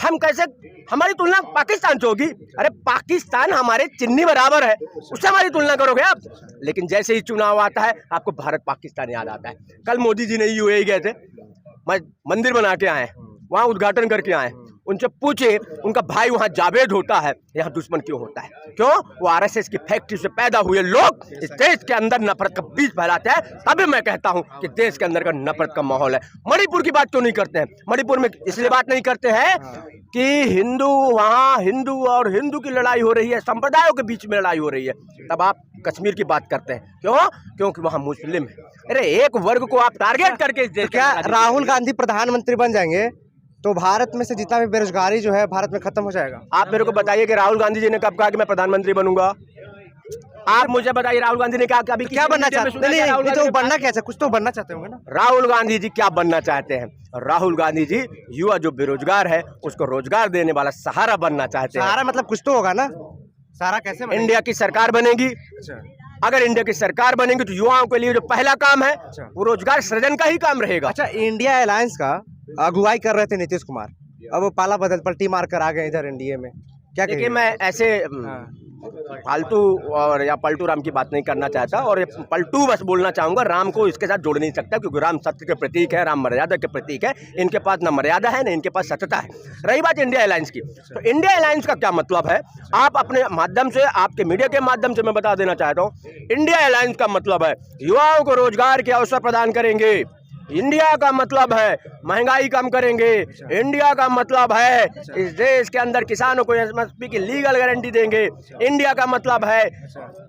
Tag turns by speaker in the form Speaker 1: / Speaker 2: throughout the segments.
Speaker 1: हम कैसे, हमारी तुलना पाकिस्तान से होगी? अरे पाकिस्तान हमारे चिन्नी बराबर है, उससे हमारी तुलना करोगे आप? लेकिन जैसे ही चुनाव आता है आपको भारत पाकिस्तान याद आता है। कल मोदी जी ने यूएई गए थे, मंदिर बना के आए, वहाँ उद्घाटन करके आए। उनसे पूछे, उनका भाई वहाँ जावेद होता है, यहाँ दुश्मन क्यों होता है? क्यों? वो आरएसएस की फैक्ट्री से पैदा हुए लोग इस देश के अंदर नफरत का बीज फैलाते हैं। तभी मैं कहता हूँ कि देश के अंदर का नफरत का माहौल है। मणिपुर की बात क्यों नहीं करते हैं? मणिपुर में इसलिए बात नहीं करते हैं कि हिंदू, वहाँ हिंदू और हिंदू की लड़ाई हो रही है, संप्रदायों के बीच में लड़ाई हो रही है। तब आप कश्मीर की बात करते हैं, क्यों? क्योंकि वहाँ मुस्लिम है। अरे एक वर्ग को आप टारगेट करके
Speaker 2: तो क्या राहुल गांधी प्रधानमंत्री बन जाएंगे तो भारत में से जितना भी बेरोजगारी जो है भारत में खत्म हो जाएगा?
Speaker 1: आप मेरे को बताइए कि राहुल गांधी जी ने कब कहा कि मैं प्रधानमंत्री बनूंगा? आप मुझे बताइए राहुल गांधी ने कहा कि अभी
Speaker 2: क्या बनना चाहते हैं? नहीं तो बनना क्या, कुछ तो बनना चाहते होंगे ना।
Speaker 1: राहुल गांधी जी क्या बनना चाहते हैं? राहुल गांधी जी युवा जो बेरोजगार है उसको रोजगार देने वाला सहारा बनना चाहते हैं।
Speaker 2: सहारा मतलब कुछ तो होगा ना, सहारा कैसे बनेगा?
Speaker 1: इंडिया की सरकार बनेगी। अगर इंडिया की सरकार बनेगी तो युवाओं के लिए जो पहला काम है वो रोजगार सृजन का ही काम रहेगा।
Speaker 2: अच्छा, इंडिया अलायंस का अगुवाई कर रहे थे नीतीश कुमार, अब वो पाला बदल पलटी मार कर आ गए इधर एनडीए में, क्या
Speaker 1: देखिए मैं ऐसे फालतू और या पलटू राम की बात नहीं करना चाहता, और पलटू बस बोलना चाहूंगा। राम को इसके साथ जोड़ नहीं सकता क्योंकि राम सत्य के प्रतीक है, राम मर्यादा के प्रतीक है। इनके पास न मर्यादा है न इनके पास सत्यता है। रही बात इंडिया अलायंस की, तो इंडिया अलायंस का क्या मतलब है? आप अपने माध्यम से, आपके मीडिया के माध्यम से मैं बता देना चाहता हूँ। इंडिया अलायंस का मतलब है युवाओं को रोजगार के अवसर प्रदान करेंगे। इंडिया का मतलब है महंगाई कम करेंगे। इंडिया का मतलब है इस देश के अंदर किसानों को एमएसपी की लीगल गारंटी देंगे। इंडिया का मतलब है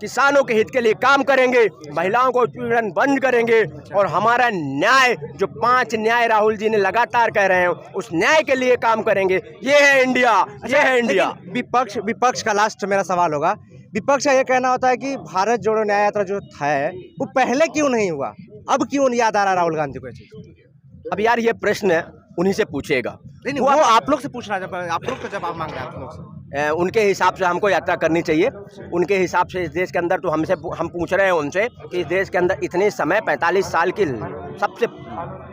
Speaker 1: किसानों के हित के लिए काम करेंगे, महिलाओं को उत्पीड़न बंद करेंगे, और हमारा न्याय जो 5 न्याय राहुल जी ने लगातार कह रहे हैं उस न्याय के लिए काम करेंगे। ये है इंडिया, ये है इंडिया।
Speaker 2: विपक्ष का लास्ट मेरा सवाल होगा, विपक्ष का ये कहना होता है कि भारत जोड़ो न्याय यात्रा जो है वो पहले क्यों नहीं हुआ, अब क्यों याद आ रहा है राहुल गांधी को?
Speaker 1: अब यार ये प्रश्न उन्हीं से पूछेगा।
Speaker 2: नहीं वो आप लोग से पूछ रहा है, आप लोग तो जवाब मांग रहे हैं आप लोग से।
Speaker 1: उनके हिसाब से हमको यात्रा करनी चाहिए। उनके हिसाब से इस देश के अंदर, तो हम पूछ रहे हैं उनसे कि इस देश के अंदर इतने समय 45 साल की सबसे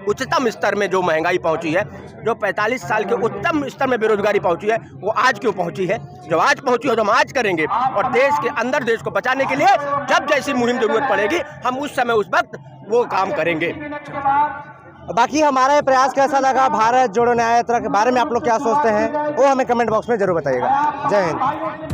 Speaker 1: उच्चतम स्तर में जो महंगाई पहुंची है, जो 45 साल के उच्चतम स्तर में बेरोजगारी पहुंची है, वो आज क्यों पहुंची है? जब आज पहुंची हो तो हम आज करेंगे, और देश के अंदर देश को बचाने के लिए जब जैसी मुहिम जरूरत पड़ेगी हम उस समय उस वक्त वो काम करेंगे।
Speaker 2: बाकी हमारा ये प्रयास कैसा लगा, भारत जोड़ो न्याय यात्रा के बारे में आप लोग क्या सोचते हैं वो हमें कमेंट बॉक्स में जरूर बताइएगा। जय हिंद।